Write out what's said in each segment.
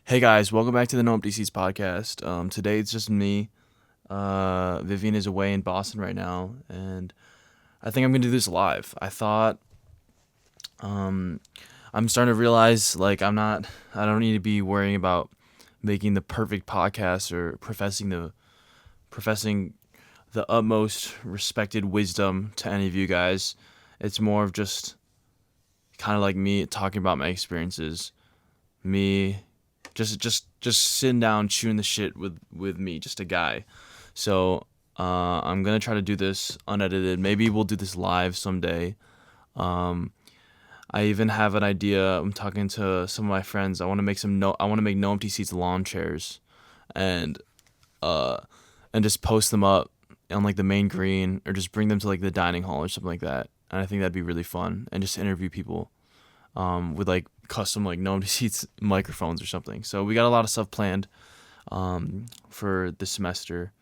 Hey guys, welcome back to the No Empty Seats podcast. Today it's just me. Vivian is away in Boston right now, and I think I'm gonna do this live. Um, I'm starting to realize I don't need to be worrying about making the perfect podcast or professing the utmost respected wisdom to any of you guys. It's more of just kind of like me talking about my experiences, me just sitting down chewing the shit with me, just a guy. So I'm gonna try to do this unedited. Maybe we'll do this live someday. um I even have an idea. I'm talking to some of my friends. I want to make no empty seats lawn chairs, and uh and just post them up on like the main green, or just bring them to like the dining hall or something like that. And I think that'd be really fun, and just interview people with like custom like no empty seats microphones or something. So we got a lot of stuff planned for this semester,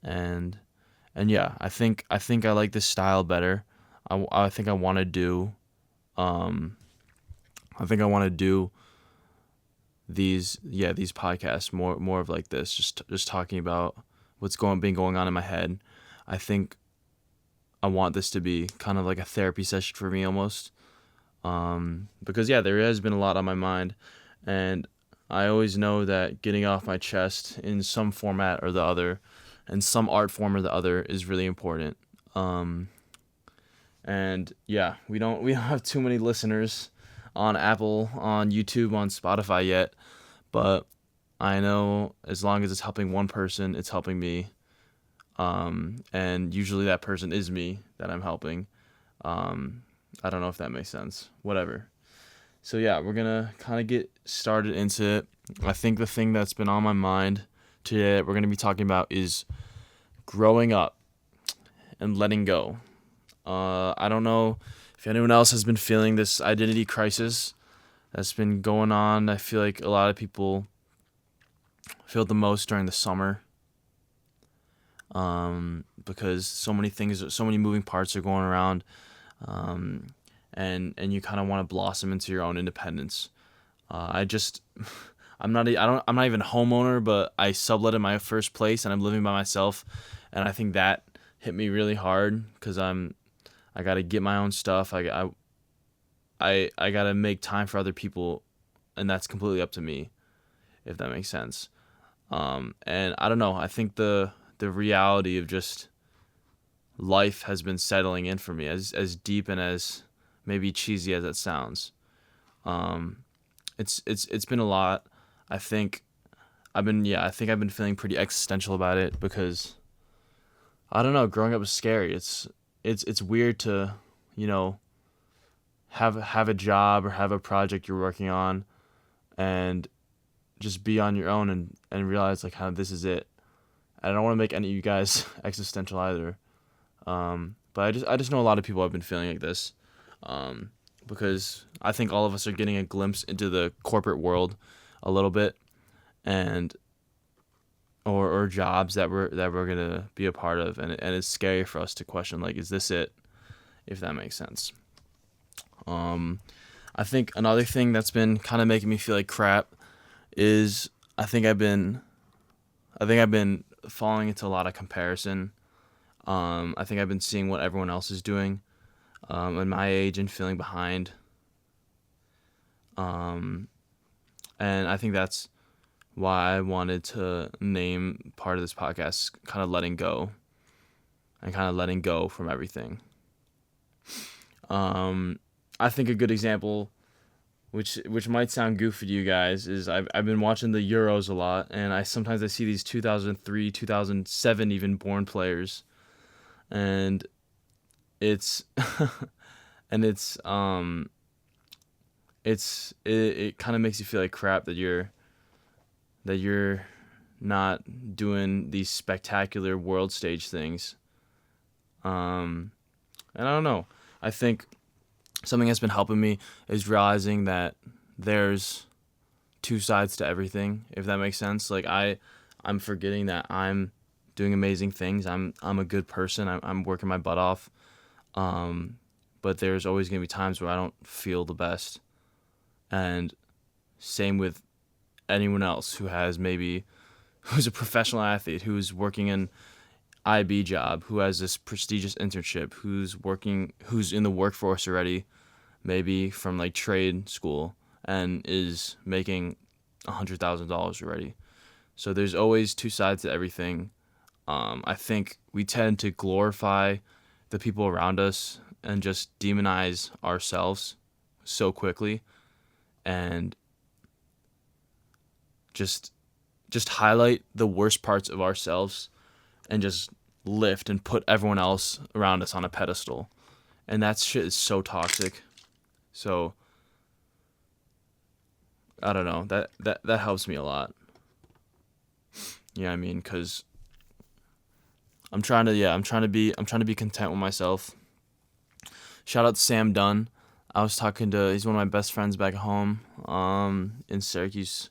and yeah, I like this style better. I think I want to do um, I think I want to do these podcasts more of like this, just talking about been going on in my head. I think I want this to be kind of like a therapy session for me almost, because yeah, there has been a lot on my mind, and I always know that getting off my chest in some format or the other, in some art form or the other, is really important. Um, and yeah, we don't have too many listeners on Apple, on YouTube, on Spotify yet, but I know as long as it's helping one person, it's helping me. And usually that person is me that I'm helping. Um, I don't know if that makes sense. Whatever. So yeah, we're gonna kind of get started into it. I think the thing that's been on my mind today that we're gonna be talking about is growing up and letting go. I don't know if anyone else has been feeling this identity crisis that's been going on. I feel like a lot of people feel it the most during the summer, because so many moving parts are going around, um, and you kind of want to blossom into your own independence. I just I'm not even a homeowner, but I sublet in my first place and I'm living by myself, and I think that hit me really hard because I got to get my own stuff. I got to make time for other people, and that's completely up to me, if that makes sense. And I don't know. I think the reality of just life has been settling in for me, as deep and as maybe cheesy as that sounds. Um, it's been a lot. I think I think I've been feeling pretty existential about it because I don't know, growing up is scary. It's weird to, you know, have a job or have a project you're working on, and just be on your own, and realize like how this is it. I don't want to make any of you guys existential either. But I just know a lot of people have been feeling like this. Um, because I think all of us are getting a glimpse into the corporate world a little bit, and or jobs that we're gonna be a part of, and it's scary for us to question, like, is this it, if that makes sense. Um, I think another thing that's been kind of making me feel like crap is I think I've been falling into a lot of comparison. I think I've been seeing what everyone else is doing, at my age, and feeling behind. Um, and I think that's why I wanted to name part of this podcast kind of letting go, and kind of letting go from everything. Um, I think a good example, which might sound goofy to you guys, is I've been watching the Euros a lot, and I see these 2003, 2007 even born players, and it's and it kind of makes you feel like crap that you're not doing these spectacular world stage things. Um, and I don't know. I think something that's been helping me is realizing that there's two sides to everything, if that makes sense. Like I'm forgetting that I'm doing amazing things. I'm a good person. I'm working my butt off. Um, but there's always gonna be times where I don't feel the best, and same with anyone else who's a professional athlete, who's working an IB job, who has this prestigious internship, who's in the workforce already, maybe from like trade school, and is making $100,000 already. So there's always two sides to everything. I think we tend to glorify the people around us and just demonize ourselves so quickly, and just highlight the worst parts of ourselves and just lift and put everyone else around us on a pedestal. And that shit is so toxic. So I don't know. That helps me a lot. You know what I mean? Cuz I'm trying to be content with myself. Shout out to Sam Dunn. He's one of my best friends back home in Syracuse.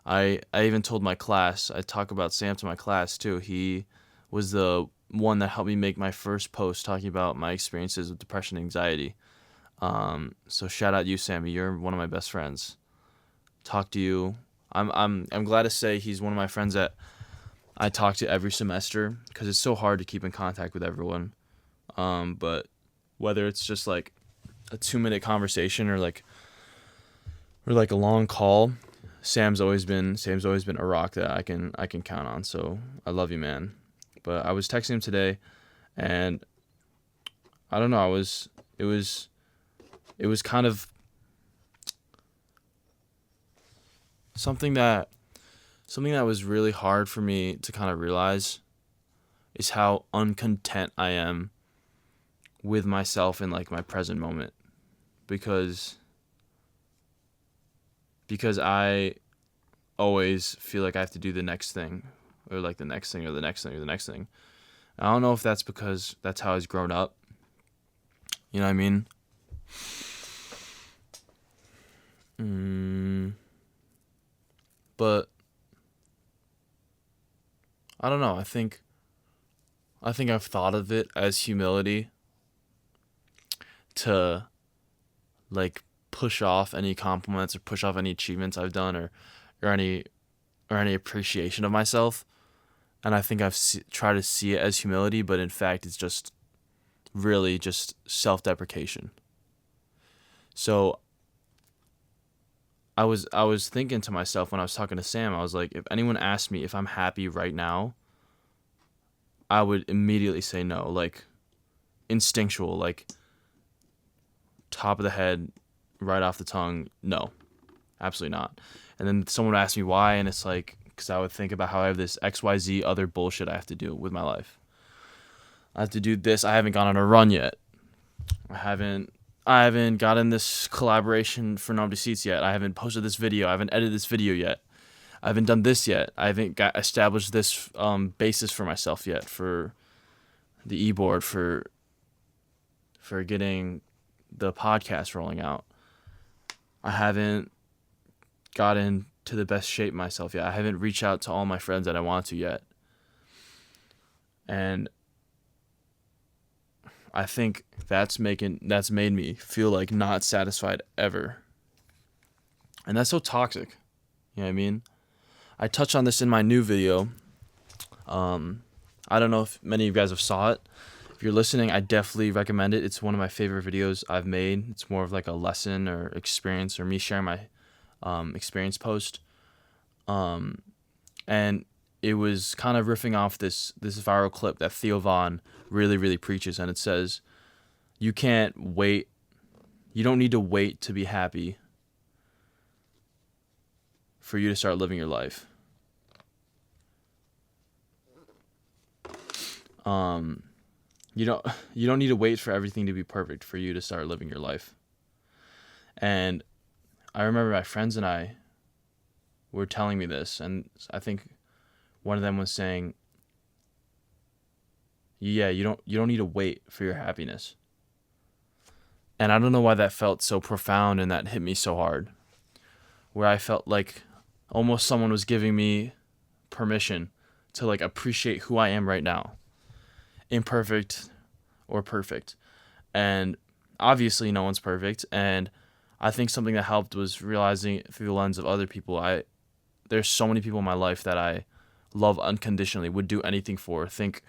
I even told my class, I talk about Sam to my class too. He was the one that helped me make my first post talking about my experiences with depression and anxiety. So shout out you, Sammy. You're one of my best friends. Talk to you. I'm glad to say he's one of my friends that I talk to every semester, because it's so hard to keep in contact with everyone. But whether it's just like a 2-minute conversation or like a long call, Sam's always been a rock that I can count on. So I love you, man. But I was texting him today, and I don't know. It was kind of something that was really hard for me to kind of realize is how uncontent I am with myself in like my present moment, because I always feel like I have to do the next thing, or like the next thing, or the next thing, or the next thing. I don't know if that's because that's how I was grown up. You know what I mean? But I don't know. I think I've thought of it as humility to like push off any compliments or push off any achievements I've done, or any appreciation of myself. And I think I've tried to see it as humility, but in fact it's just really just self-deprecation. So I was thinking to myself when I was talking to Sam, I was like, if anyone asked me if I'm happy right now, I would immediately say no, like instinctual, like top of the head, right off the tongue, no, absolutely not. And then someone would ask me why, and it's like, because I would think about how I have this XYZ other bullshit I have to do with my life. I have to do this. I haven't gone on a run yet. I haven't gotten this collaboration for Nom de Seats yet. I haven't posted this video. I haven't edited this video yet. I haven't done this yet. I haven't got established this basis for myself yet, for the e-board, for getting the podcast rolling out. I haven't gotten to the best shape myself yet. I haven't reached out to all my friends that I want to yet. And I think that's made me feel like not satisfied ever. And that's so toxic. You know what I mean? I touched on this in my new video. I don't know if many of you guys have saw it. If you're listening, I definitely recommend it. It's one of my favorite videos I've made. It's more of like a lesson or experience, or me sharing my experience post. And it was kind of riffing off this viral clip that Theo Von really, really preaches. And it says, you don't need to wait to be happy for you to start living your life. You don't need to wait for everything to be perfect for you to start living your life. And I remember my friends and I were telling me this, and I think one of them was saying, yeah, you don't need to wait for your happiness. And I don't know why that felt so profound and that hit me so hard, where I felt like almost someone was giving me permission to like appreciate who I am right now, imperfect or perfect. And obviously no one's perfect, and I think something that helped was realizing through the lens of other people. there's so many people in my life that I love unconditionally, would do anything for, think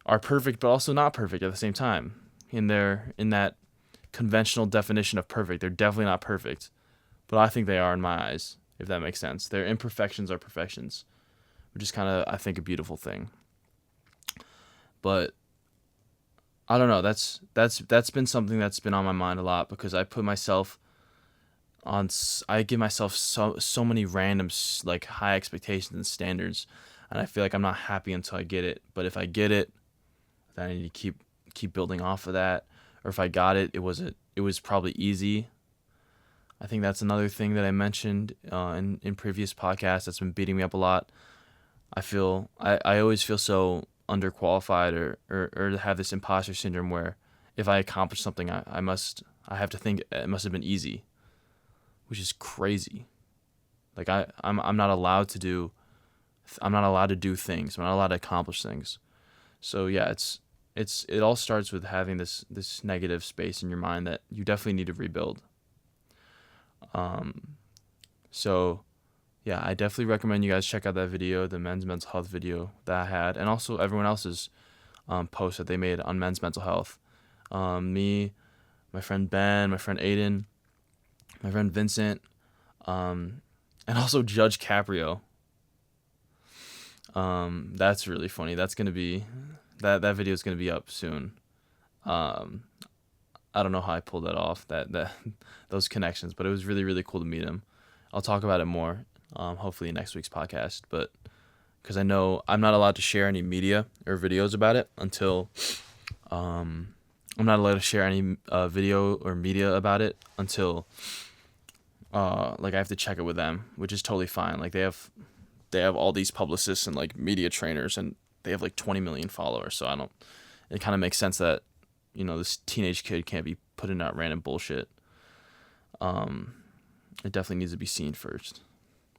are perfect but also not perfect at the same time. In that conventional definition of perfect, they're definitely not perfect, but I think they are in my eyes, if that makes sense. Their imperfections are perfections, which is kind of, I think, a beautiful thing. But I don't know. That's been something that's been on my mind a lot, because I put myself on. I give myself so many random like high expectations and standards, and I feel like I'm not happy until I get it. But if I get it, then I need to keep building off of that. Or if I got it, it was probably easy. I think that's another thing that I mentioned in previous podcasts that's been beating me up a lot. I always feel so underqualified, or have this imposter syndrome where if I accomplish something, I have to think it must have been easy, which is crazy. Like I'm not allowed to do things. I'm not allowed to accomplish things. So yeah, it all starts with having this negative space in your mind that you definitely need to rebuild. So yeah, I definitely recommend you guys check out that video, the men's mental health video that I had, and also everyone else's post that they made on men's mental health. Me, my friend Ben, my friend Aiden, my friend Vincent, and also Judge Caprio. That's really funny. That's gonna be that video is gonna be up soon. I don't know how I pulled that off, that those connections, but it was really, really cool to meet him. I'll talk about it more, hopefully in next week's podcast, but because I know I'm not allowed to share any media or videos about it until I'm not allowed to share any video or media about it until like I have to check it with them, which is totally fine. Like they have all these publicists and like media trainers, and they have like 20 million followers, so it kind of makes sense that this teenage kid can't be putting out random bullshit. It definitely needs to be seen first.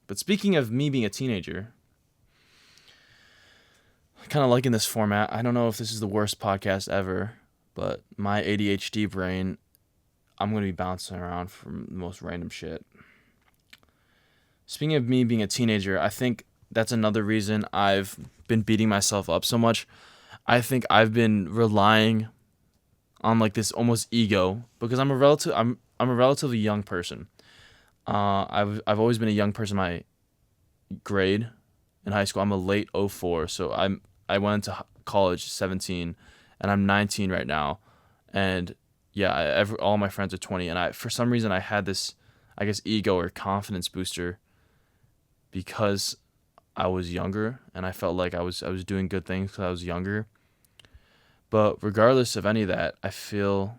But speaking of me being a teenager, I kind of liking this format. I don't know if this is the worst podcast ever, but my ADHD brain, I'm going to be bouncing around from the most random shit. Speaking of me being a teenager, I think that's another reason I've been beating myself up so much. I think I've been relying on like this almost ego, because I'm a relatively young person. I've always been a young person. My grade in high school, I'm a late 04, so I went into college 17, and I'm 19 right now, and yeah, all my friends are 20, and for some reason I had this, I guess, ego or confidence booster because I was younger, and I felt like I was doing good things because I was younger. But regardless of any of that, I feel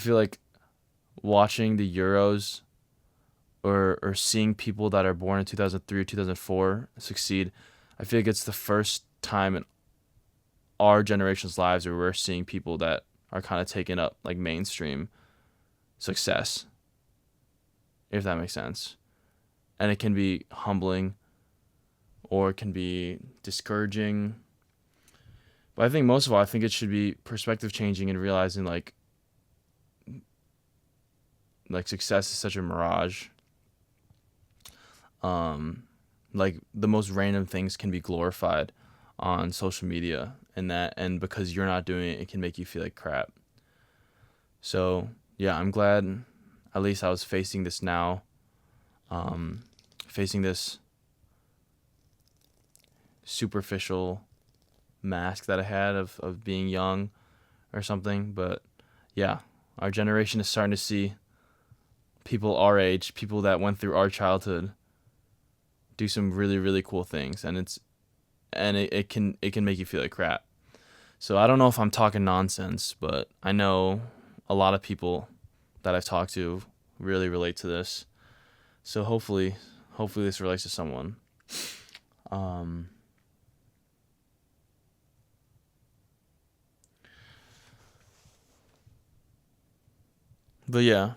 like watching the Euros or seeing people that are born in 2003 or 2004 succeed, I feel like it's the first time in our generation's lives where we're seeing people that are kind of taking up like mainstream success, if that makes sense. And it can be humbling or it can be discouraging. But I think most of all, I think it should be perspective changing and realizing like success is such a mirage. Like the most random things can be glorified on social media, and because you're not doing it, it can make you feel like crap. So yeah, I'm glad at least I was facing this now, facing this superficial mask that I had of being young or something. But yeah, our generation is starting to see people our age, people that went through our childhood, do some really, really cool things, and it can make you feel like crap. So I don't know if I'm talking nonsense, but I know a lot of people that I've talked to really relate to this. So hopefully this relates to someone. But yeah.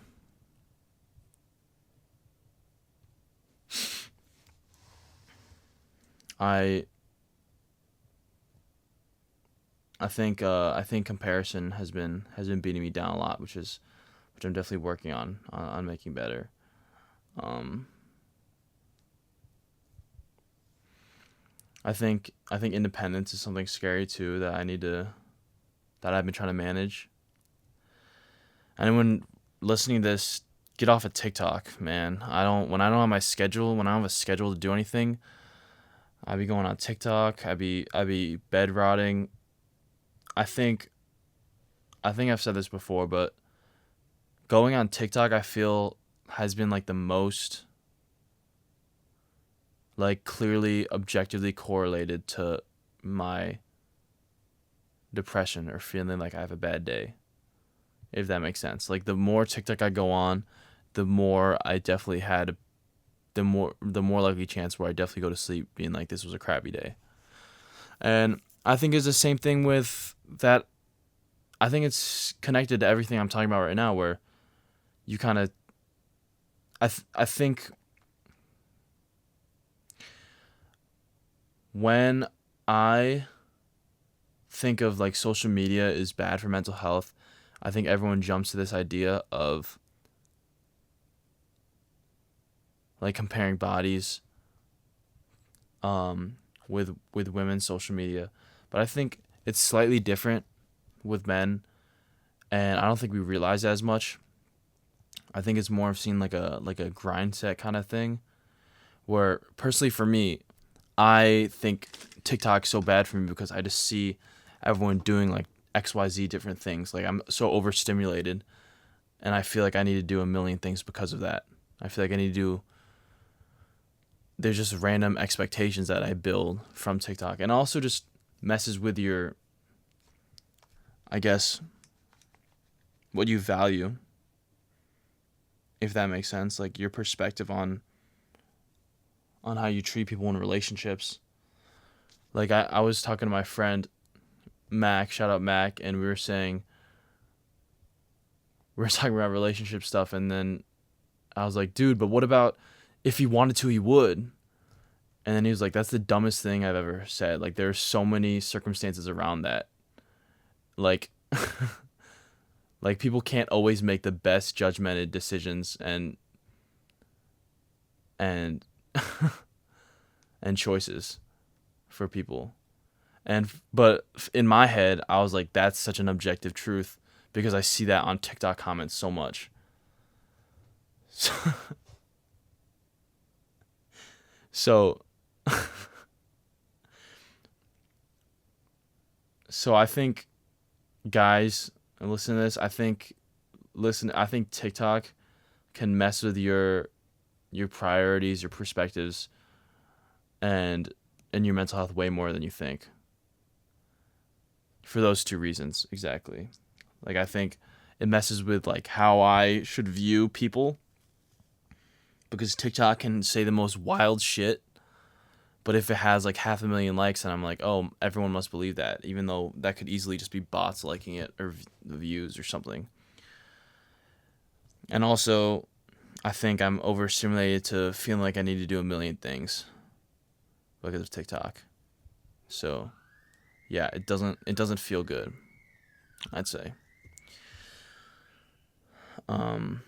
I think comparison has been beating me down a lot, which I'm definitely working on making better. I think independence is something scary too that I've been trying to manage. Anyone listening to this, get off of TikTok, man. I don't have my schedule, when I don't have a schedule to do anything, I be going on TikTok. I be bed rotting. I think I think I've said this before, but going on TikTok I feel has been like the most like clearly objectively correlated to my depression or feeling like I have a bad day, if that makes sense. Like the more TikTok I go on, the more I definitely had the more likely chance where I definitely go to sleep being like this was a crappy day. And I think it's the same thing with that. I think it's connected to everything I'm talking about right now, where you kind of I think when I think of like social media is bad for mental health, I think everyone jumps to this idea of like comparing bodies with women's social media. But I think it's slightly different with men, and I don't think we realize that as much. I think it's more of seen like a grindset kind of thing. Where personally for me, I think TikTok's so bad for me because I just see everyone doing like XYZ different things. Like I'm so overstimulated, and I feel like I need to do a million things because of that. I feel like I need to do there's just random expectations that I build from TikTok, and also just messes with your, I guess, what you value, if that makes sense, like your perspective on how you treat people in relationships. Like I was talking to my friend Mac, shout out Mac, and we were talking about relationship stuff, and then I was like, dude, but what about if he wanted to, he would. And then he was like, that's the dumbest thing I've ever said. Like there's so many circumstances around that. Like like people can't always make the best judgmented decisions and and choices for people. And but in my head, I was like, that's such an objective truth because I see that on TikTok comments so much. So, so so I think guys, listen to this. I think TikTok can mess with your priorities, your perspectives, and your mental health way more than you think. For those two reasons, exactly. Like I think it messes with like how I should view people because TikTok can say the most wild shit, but if it has like 500,000 likes, and I'm like, oh, everyone must believe that, even though that could easily just be bots liking it or views or something. And also, I think I'm overstimulated to feeling like I need to do a million things because of TikTok. So yeah, it doesn't feel good, I'd say. Um,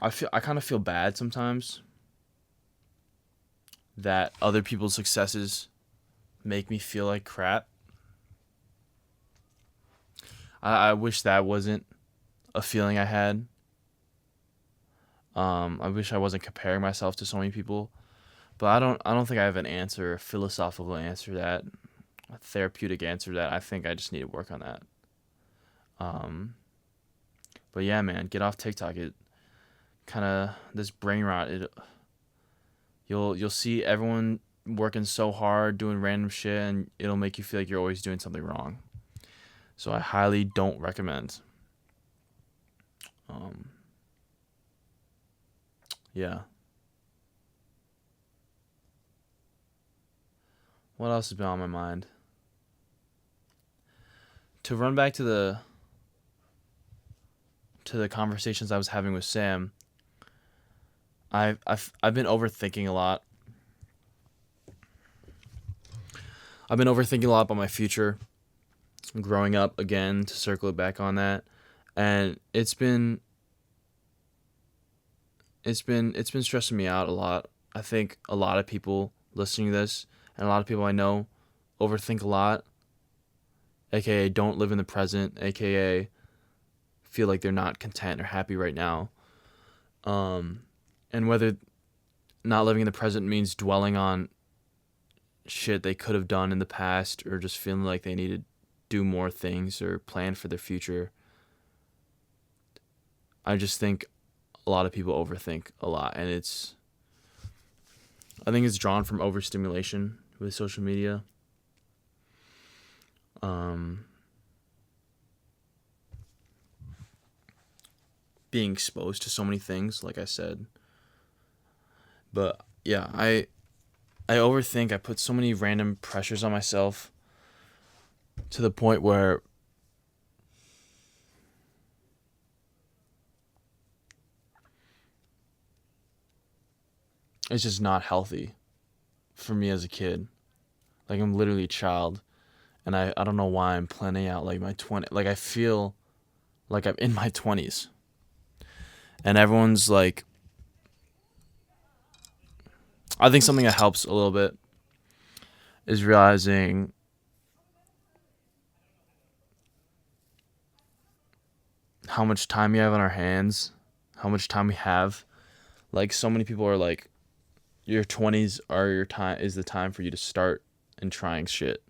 I kind of feel bad sometimes that other people's successes make me feel like crap. I wish that wasn't a feeling I had. I wish I wasn't comparing myself to so many people, but I don't think I have an answer, a philosophical answer to that, a therapeutic answer to that. I think I just need to work on that. Um, but yeah, man, get off TikTok. It kind of this brain rot. You'll see everyone working so hard doing random shit, and it'll make you feel like you're always doing something wrong. So I highly don't recommend. Um, yeah. What else has been on my mind? To run back to the conversations I was having with Sam, I've been overthinking a lot. I've been overthinking a lot about my future, growing up again to circle it back on that, and it's been stressing me out a lot. I think a lot of people listening to this And a lot of people I know overthink a lot, aka don't live in the present, aka feel like they're not content or happy right now. And whether not living in the present means dwelling on shit they could have done in the past or just feeling like they need to do more things or plan for their future. I just think a lot of people overthink a lot, and I think it's drawn from overstimulation with social media. Being exposed to so many things, like I said. But yeah, I overthink. I put so many random pressures on myself to the point where it's just not healthy for me as a kid. Like, I'm literally a child, and I don't know why I'm planning out like my 20. Like, I feel like I'm in my 20s, and everyone's like, I think something that helps a little bit is realizing how much time you have on our hands, how much time we have. Like, so many people are like, your 20s are your time, is the time for you to start and trying shit.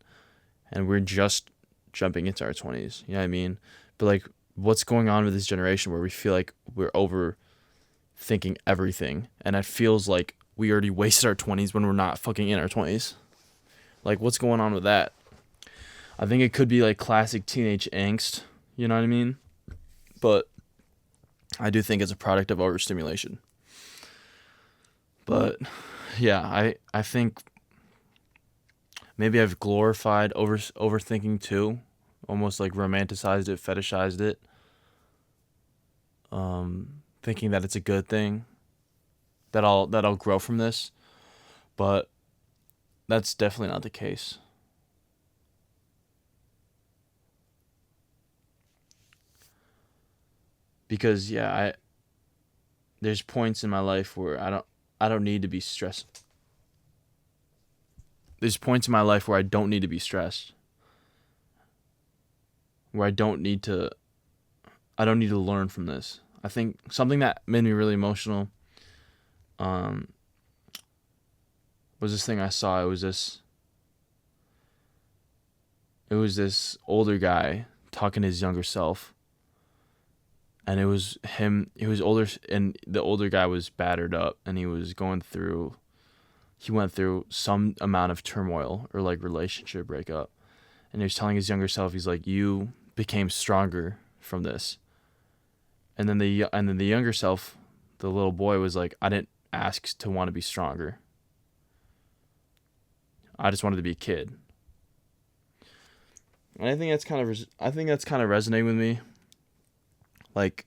And we're just jumping into our 20s. You know what I mean? But like, what's going on with this generation where we feel like we're overthinking everything, and it feels like we already wasted our 20s when we're not fucking in our 20s. Like, what's going on with that? I think it could be like classic teenage angst. You know what I mean? But I do think it's a product of overstimulation. But yeah, I think maybe I've glorified overthinking too, almost like romanticized it, fetishized it, thinking that it's a good thing, that I'll grow from this, but that's definitely not the case. Because yeah, there's points in my life where I don't need to be stressed. There's points in my life where I don't need to be stressed. Where I don't need to learn from this. I think something that made me really emotional was this thing I saw. It was this older guy talking to his younger self. And it was him. He was older, and the older guy was battered up, and he went through some amount of turmoil or like relationship breakup. And he was telling his younger self, he's like, you became stronger from this. And then the younger self, the little boy, was like, I didn't ask to want to be stronger. I just wanted to be a kid. And I think that's kind of resonating with me. Like,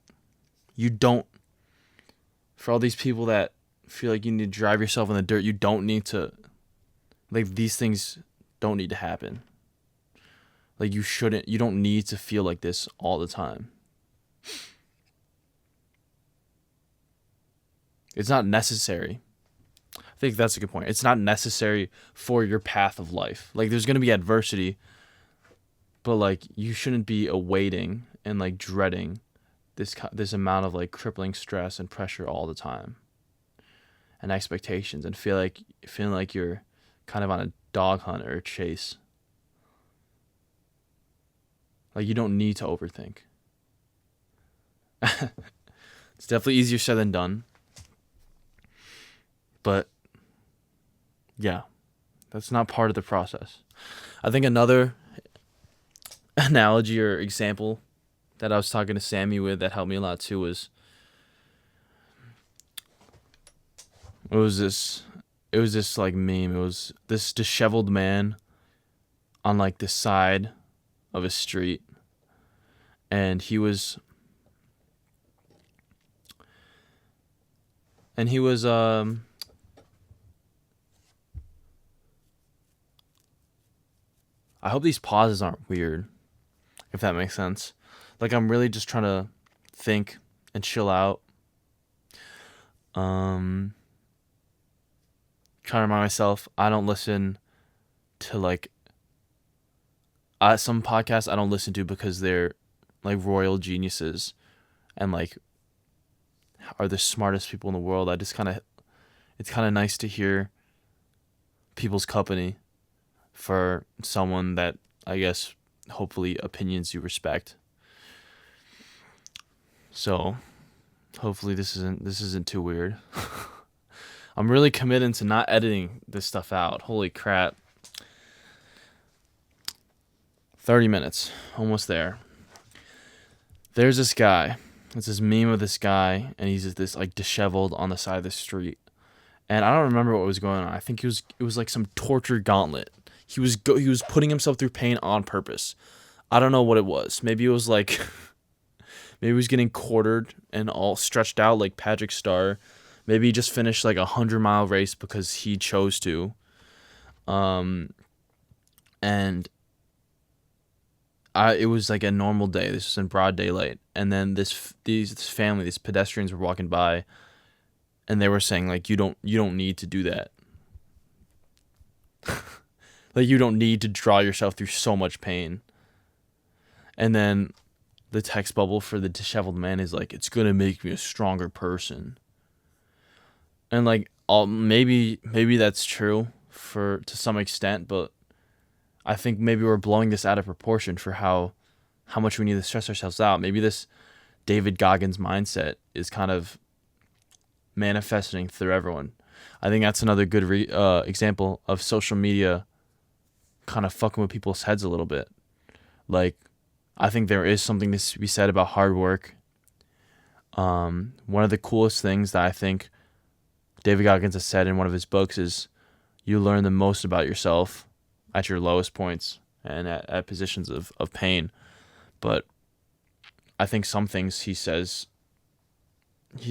for all these people that feel like you need to drive yourself in the dirt, you don't need to, like, these things don't need to happen. Like, you don't need to feel like this all the time. It's not necessary. I think that's a good point. It's not necessary for your path of life. Like, there's going to be adversity, but like, you shouldn't be awaiting and like dreading this amount of like crippling stress and pressure all the time, and expectations, and feeling like you're kind of on a dog hunt or a chase. Like, you don't need to overthink. It's definitely easier said than done. But yeah, that's not part of the process. I think another analogy or example that I was talking to Sammy with that helped me a lot too was it was this like meme. It was this disheveled man on like the side of a street, and he was I hope these pauses aren't weird, if that makes sense. Like, I'm really just trying to think and chill out. Trying to remind myself I don't listen to like some podcasts I don't listen to because they're like royal geniuses and like are the smartest people in the world. It's kind of nice to hear people's company for someone that I guess hopefully opinions you respect. So hopefully this isn't too weird. I'm really committed to not editing this stuff out. Holy crap. 30 minutes. Almost there. There's this guy. It's this meme of this guy, and he's just this like disheveled on the side of the street. And I don't remember what was going on. I think it was like some torture gauntlet. He was putting himself through pain on purpose. I don't know what it was. Maybe it was like maybe he was getting quartered and all stretched out like Patrick Star. Maybe he just finished like 100-mile race because he chose to. And it was like a normal day. This was in broad daylight. And then this family, these pedestrians were walking by, and they were saying like, you don't need to do that. Like, you don't need to draw yourself through so much pain. And then the text bubble for the disheveled man is like, it's gonna make me a stronger person. And like, maybe that's true to some extent, but I think maybe we're blowing this out of proportion for how much we need to stress ourselves out. Maybe this David Goggins mindset is kind of manifesting through everyone. I think that's another good example of social media kind of fucking with people's heads a little bit. Like, I think there is something to be said about hard work. One of the coolest things that I think David Goggins has said in one of his books is you learn the most about yourself at your lowest points and at positions of pain. But I think some things he says,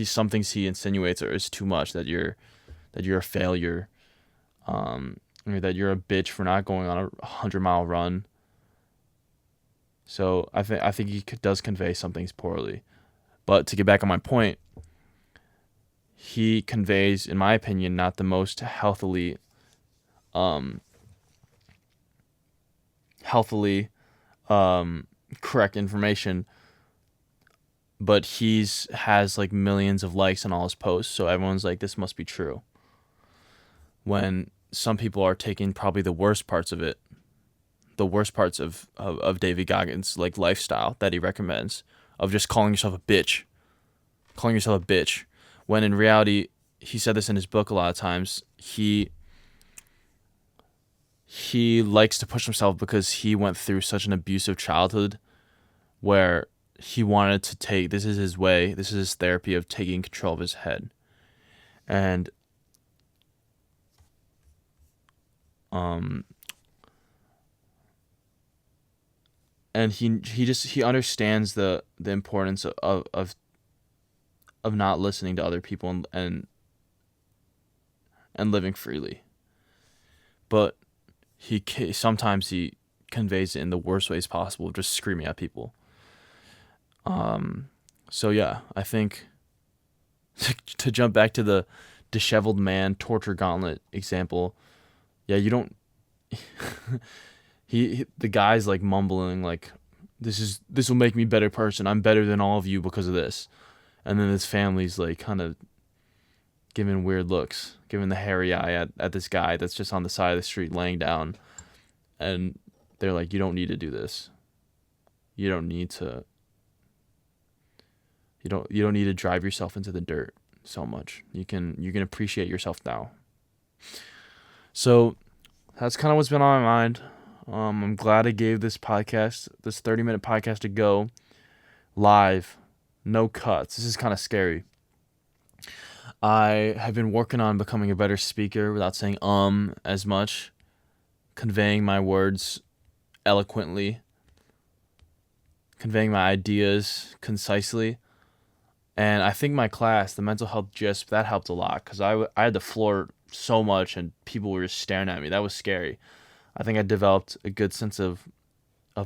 some things he insinuates is too much, that you're a failure, or that you're a bitch for not going on a 100-mile run. So I think he does convey some things poorly. But to get back on my point, he conveys, in my opinion, not the most healthily correct information, but has like millions of likes on all his posts, so everyone's like, this must be true. When some people are taking probably the worst parts of it, the worst parts of David Goggins' like lifestyle that he recommends, of just calling yourself a bitch, when in reality, he said this in his book a lot of times, he likes to push himself because he went through such an abusive childhood where he wanted to take, this is his therapy of taking control of his head. And he understands the importance of not listening to other people and living freely. But sometimes he conveys it in the worst ways possible, just screaming at people. So yeah, I think to jump back to the disheveled man torture gauntlet example, yeah, you don't. The guy's like mumbling like, this will make me a better person. I'm better than all of you because of this. And then his family's like kind of giving weird looks, giving the hairy eye at this guy that's just on the side of the street laying down. And they're like, you don't need to do this. You don't need to drive yourself into the dirt so much. You can appreciate yourself now. So that's kind of what's been on my mind. I'm glad I gave this 30-minute podcast a go. Live, no cuts. This is kind of scary. I have been working on becoming a better speaker without saying as much, conveying my words eloquently, conveying my ideas concisely. And I think my class, the mental health gist, that helped a lot because I had the floor so much and people were just staring at me. That was scary. I think I developed a good sense of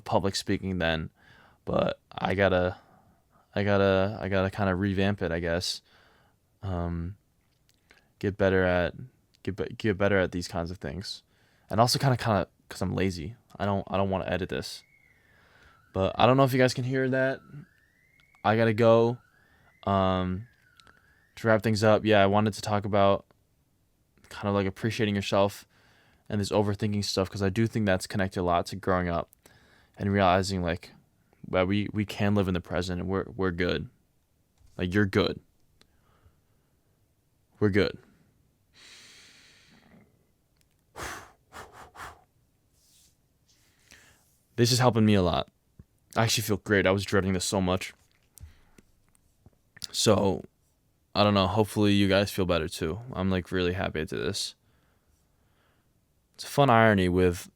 public speaking then, but I gotta kind of revamp it, I guess. Get better at these kinds of things. and also kind of because I'm lazy. I don't want to edit this, but I don't know if you guys can hear that. I gotta go. Um, to wrap things up, yeah, I wanted to talk about kind of like appreciating yourself and this overthinking stuff because I do think that's connected a lot to growing up and realizing like, well, we can live in the present and we're good. Like you're good. We're good. This is helping me a lot. I actually feel great. I was dreading this so much. So, I don't know. Hopefully, you guys feel better too. I'm like really happy to this. It's a fun irony with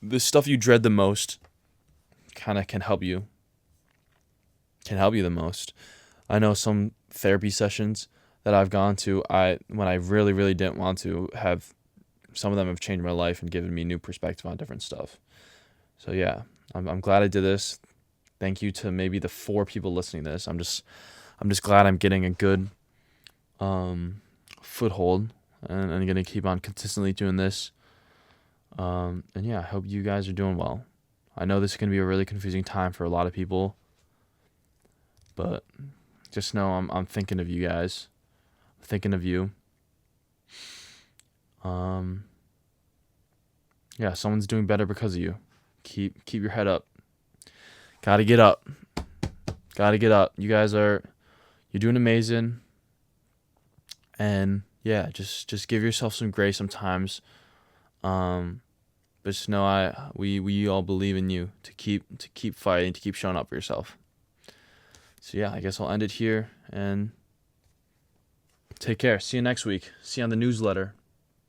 the stuff you dread the most kind of can help you the most. I know some therapy sessions that I've gone to, when I really really didn't want to have, some of them have changed my life and given me new perspective on different stuff. So yeah, I'm glad I did this. Thank you to maybe the 4 people listening to this. I'm just glad I'm getting a good foothold, and I'm gonna keep on consistently doing this. And yeah, I hope you guys are doing well. I know this is gonna be a really confusing time for a lot of people, but just know I'm thinking of you guys. I'm thinking of you. Yeah, someone's doing better because of you. Keep your head up. Gotta get up. Gotta get up. You're doing amazing. And yeah, just give yourself some grace sometimes. But just know we all believe in you to keep fighting, to keep showing up for yourself. So yeah, I guess I'll end it here and take care. See you next week. See you on the newsletter.